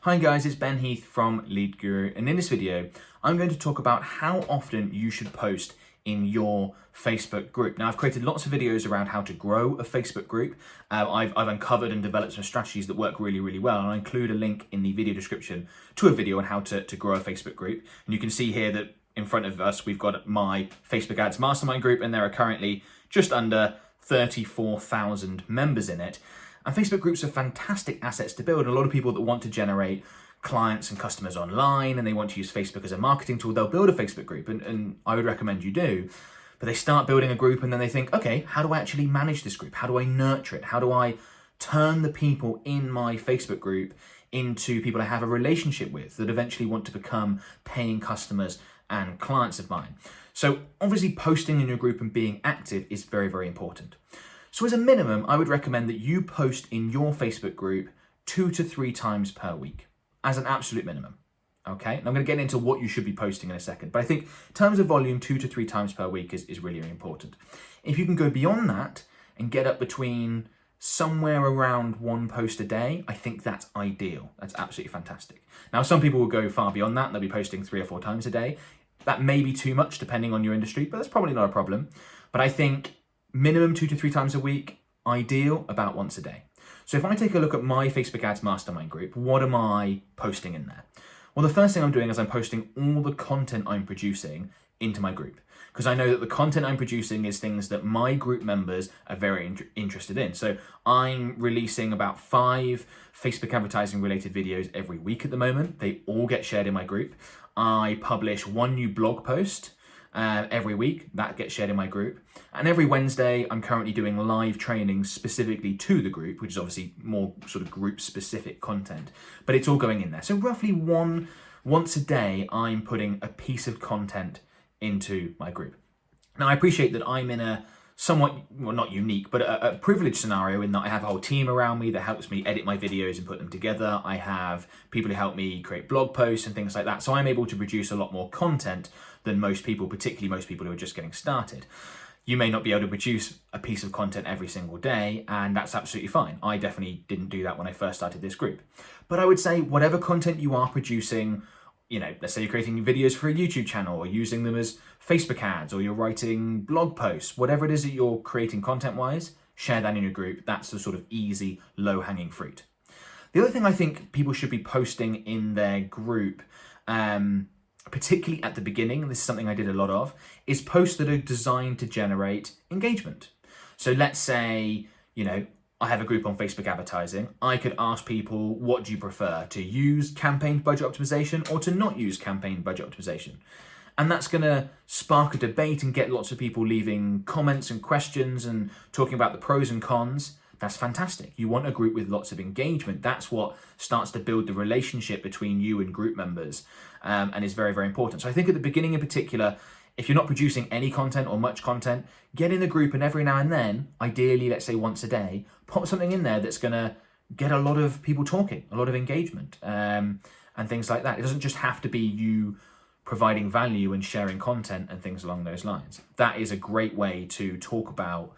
Hi guys, it's Ben Heath from Lead Guru, and in this video, I'm going to talk about how often you should post in your Facebook group. Now, I've created lots of videos around how to grow a Facebook group. I've uncovered and developed some strategies that work really, really well, and I include a link in the video description to a video on how to grow a Facebook group. And you can see here that in front of us, we've got my Facebook Ads Mastermind group, and there are currently just under 34,000 members in it. And Facebook groups are fantastic assets to build. A lot of people that want to generate clients and customers online and they want to use Facebook as a marketing tool, they'll build a Facebook group, and I would recommend you do. But they start building a group and then they think, okay, how do I actually manage this group? How do I nurture it? How do I turn the people in my Facebook group into people I have a relationship with that eventually want to become paying customers and clients of mine? So obviously posting in your group and being active is very, very important. So as a minimum, I would recommend that you post in your Facebook group 2 to 3 times per week as an absolute minimum. Okay, and I'm going to get into what you should be posting in a second, but I think in terms of volume, 2 to 3 times per week is really, really important. If you can go beyond that and get up between somewhere around 1 post a day, I think that's ideal. That's absolutely fantastic. Now, some people will go far beyond that and they'll be posting 3 or 4 times a day. That may be too much depending on your industry, but that's probably not a problem. But I think minimum 2 to 3 times a week, ideal about once a day. So if I take a look at my Facebook Ads Mastermind group, what am I posting in there? Well, the first thing I'm doing is I'm posting all the content I'm producing into my group, because I know that the content I'm producing is things that my group members are very interested in. So I'm releasing about 5 Facebook advertising related videos every week at the moment. They all get shared in my group. I publish 1 new blog post every week that gets shared in my group, and every Wednesday I'm currently doing live trainings specifically to the group, which is obviously more sort of group specific content, but it's all going in there. So roughly once a day I'm putting a piece of content into my group. Now, I appreciate that I'm in a somewhat, well, not unique, but a privileged scenario in that I have a whole team around me that helps me edit my videos and put them together. I have people who help me create blog posts and things like that. So I'm able to produce a lot more content than most people, particularly most people who are just getting started. You may not be able to produce a piece of content every single day, and that's absolutely fine. I definitely didn't do that when I first started this group. But I would say whatever content you are producing, let's say you're creating videos for a YouTube channel or using them as Facebook ads, or you're writing blog posts, whatever it is that you're creating content-wise, share that in your group. That's the sort of easy, low-hanging fruit. The other thing I think people should be posting in their group, particularly at the beginning, and this is something I did a lot of, is posts that are designed to generate engagement. So let's say, I have a group on Facebook advertising. I could ask people, what do you prefer, to use campaign budget optimization or to not use campaign budget optimization? And that's going to spark a debate and get lots of people leaving comments and questions and talking about the pros and cons. That's fantastic. You want a group with lots of engagement. That's what starts to build the relationship between you and group members, and is very, very important. So I think at the beginning in particular, if you're not producing any content or much content, get in the group and every now and then, ideally, let's say once a day, pop something in there that's going to get a lot of people talking, a lot of engagement, and things like that. It doesn't just have to be you providing value and sharing content and things along those lines. That is a great way to talk about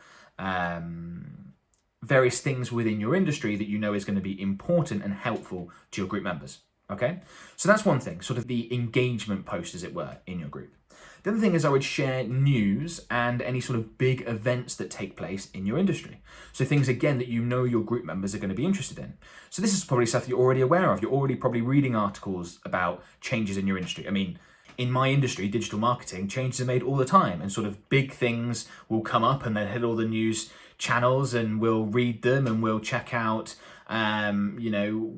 various things within your industry that you know is going to be important and helpful to your group members. Okay, so that's one thing, sort of the engagement post, as it were, in your group. The other thing is I would share news and any sort of big events that take place in your industry. So things, again, that you know your group members are going to be interested in. So this is probably stuff you're already aware of. You're already probably reading articles about changes in your industry. I mean, in my industry, digital marketing, changes are made all the time, and sort of big things will come up and then hit all the news channels, and we'll read them and we'll check out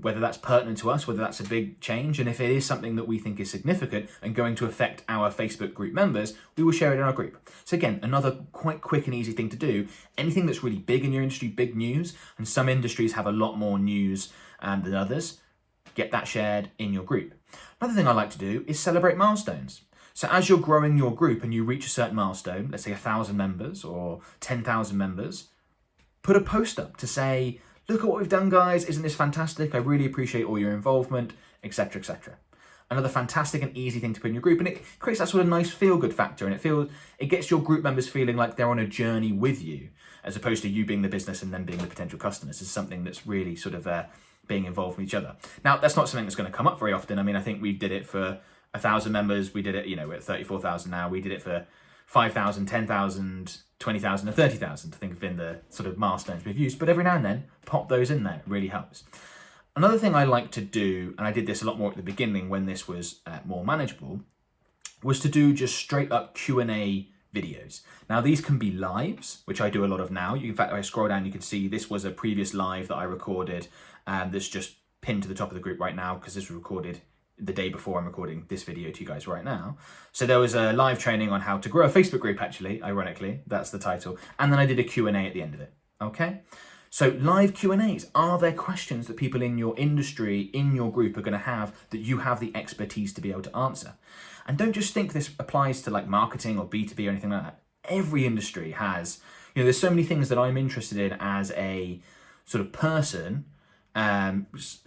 whether that's pertinent to us, whether that's a big change, and if it is something that we think is significant and going to affect our Facebook group members, we will share it in our group. So again, another quite quick and easy thing to do. Anything that's really big in your industry, big news, and some industries have a lot more news than others, get that shared in your group. Another thing I like to do is celebrate milestones. So as you're growing your group and you reach a certain milestone, let's say 1,000 members or 10,000 members, put a post up to say, look at what we've done, guys. Isn't this fantastic? I really appreciate all your involvement, etc., etc. Another fantastic and easy thing to put in your group, and it creates that sort of nice feel-good factor, and it gets your group members feeling like they're on a journey with you, as opposed to you being the business and them being the potential customers. Is something that's really sort of being involved with each other. Now, that's not something that's going to come up very often. I mean, I think we did it for 1,000 members. We did it, we're at 34,000 now. We did it for 5,000, 10,000, 20,000 and 30,000, I think have been the sort of milestones we've used. But every now and then, pop those in there. It really helps. Another thing I like to do, and I did this a lot more at the beginning when this was more manageable, was to do just straight up Q&A videos. Now, these can be lives, which I do a lot of now. In fact, if I scroll down, you can see this was a previous live that I recorded, that's just pinned to the top of the group right now because this was recorded the day before I'm recording this video to you guys right now. So there was a live training on how to grow a Facebook group, actually, ironically, that's the title. And then I did a Q&A at the end of it, okay? So live Q&As, are there questions that people in your industry, in your group are gonna have that you have the expertise to be able to answer? And don't just think this applies to like marketing or B2B or anything like that. Every industry has, there's so many things that I'm interested in as a sort of person,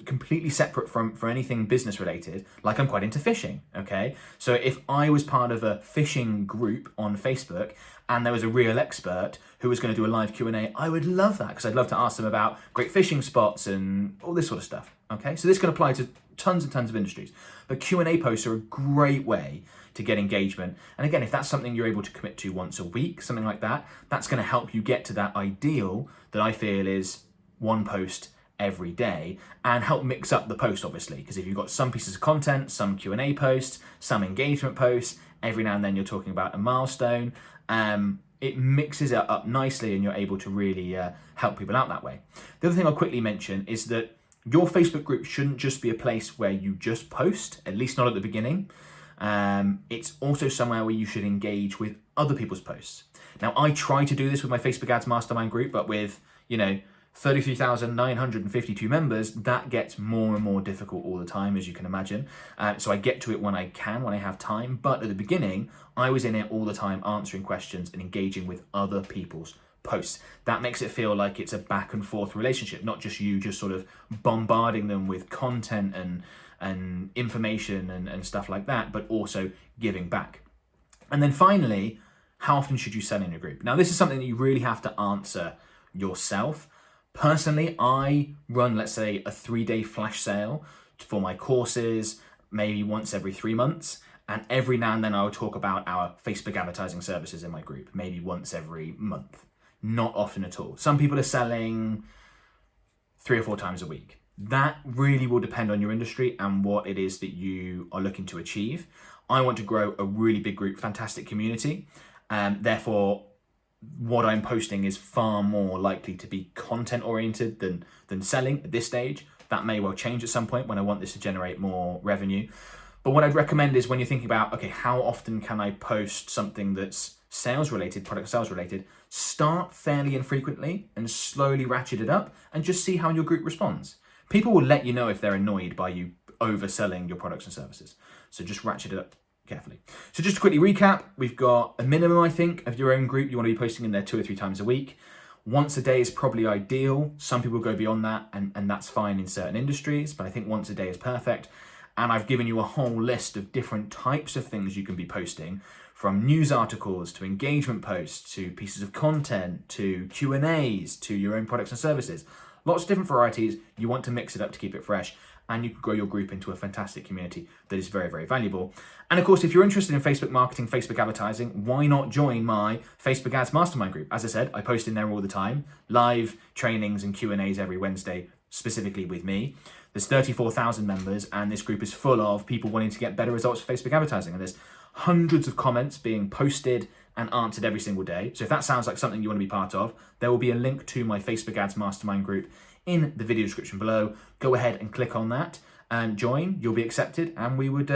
completely separate from anything business related. Like I'm quite into fishing, okay? So if I was part of a fishing group on Facebook and there was a real expert who was going to do a live Q&A, I would love that because I'd love to ask them about great fishing spots and all this sort of stuff, okay? So this can apply to tons and tons of industries. But Q&A posts are a great way to get engagement. And again, if that's something you're able to commit to once a week, something like that, that's going to help you get to that ideal that I feel is one post every day, and help mix up the post, obviously, because if you've got some pieces of content, some Q&A posts, some engagement posts, every now and then you're talking about a milestone, it mixes it up nicely and you're able to really help people out that way. The other thing I'll quickly mention is that your Facebook group shouldn't just be a place where you just post, at least not at the beginning. It's also somewhere where you should engage with other people's posts. Now, I try to do this with my Facebook Ads Mastermind group, but with, 33,952 members, that gets more and more difficult all the time, as you can imagine. So I get to it when I can, when I have time. But at the beginning, I was in it all the time, answering questions and engaging with other people's posts. That makes it feel like it's a back and forth relationship, not just you just sort of bombarding them with content and information and stuff like that, but also giving back. And then finally, how often should you sell in your group? Now, this is something that you really have to answer yourself. Personally, I run, let's say, a 3-day flash sale for my courses, maybe once every 3 months. And every now and then I'll talk about our Facebook advertising services in my group, maybe once every month. Not often at all. Some people are selling 3 or 4 times a week. That really will depend on your industry and what it is that you are looking to achieve. I want to grow a really big group, fantastic community. Therefore, what I'm posting is far more likely to be content oriented than selling at this stage. That may well change at some point when I want this to generate more revenue. But what I'd recommend is when you're thinking about, okay, how often can I post something that's sales related, product sales related, start fairly infrequently and slowly ratchet it up and just see how your group responds. People will let you know if they're annoyed by you overselling your products and services. So just ratchet it up carefully. So just to quickly recap, we've got a minimum, I think, of your own group. You want to be posting in there 2 or 3 times a week. Once a day is probably ideal. Some people go beyond that and that's fine in certain industries, but I think once a day is perfect. And I've given you a whole list of different types of things you can be posting, from news articles to engagement posts to pieces of content to Q&As to your own products and services. Lots of different varieties. You want to mix it up to keep it fresh, and you can grow your group into a fantastic community that is very, very valuable. And of course, if you're interested in Facebook marketing, Facebook advertising, why not join my Facebook Ads Mastermind group? As I said, I post in there all the time, live trainings and Q&As every Wednesday, specifically with me. There's 34,000 members, and this group is full of people wanting to get better results for Facebook advertising. And there's hundreds of comments being posted and answered every single day. So if that sounds like something you want to be part of, there will be a link to my Facebook Ads Mastermind group in the video description below. Go ahead and click on that and join. You'll be accepted, and we would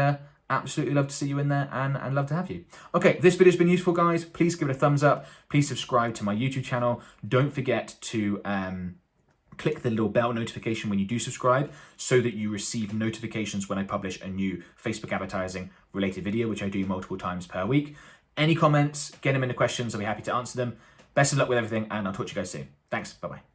absolutely love to see you in there and love to have you. Okay, this video's been useful, guys. Please give it a thumbs up. Please subscribe to my YouTube channel. Don't forget to click the little bell notification when you do subscribe so that you receive notifications when I publish a new Facebook advertising related video, which I do multiple times per week. Any comments, get them in the questions. I'll be happy to answer them. Best of luck with everything, and I'll talk to you guys soon. Thanks. Bye-bye.